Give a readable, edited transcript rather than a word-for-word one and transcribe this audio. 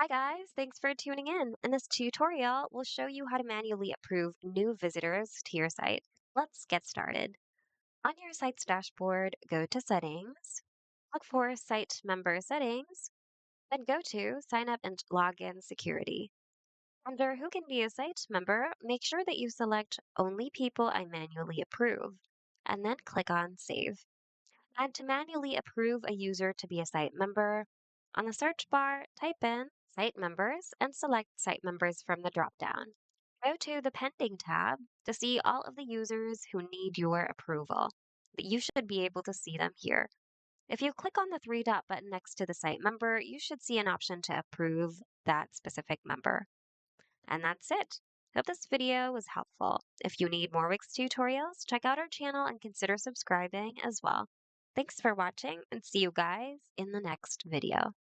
Hi guys, thanks for tuning in. In this tutorial, we'll show you how to manually approve new visitors to your site. Let's get started. On your site's dashboard, go to Settings, look for Site Member Settings, then go to Sign Up and Login Security. Under Who can be a site member, make sure that you select Only People I Manually Approve, and then click on Save. And to manually approve a user to be a site member, on the search bar, type in Site Members and select Site Members from the dropdown. Go to the Pending tab to see all of the users who need your approval. But you should be able to see them here. If you click on the three dot button next to the site member, you should see an option to approve that specific member. And that's it. Hope this video was helpful. If you need more Wix tutorials, check out our channel and consider subscribing as well. Thanks for watching and see you guys in the next video.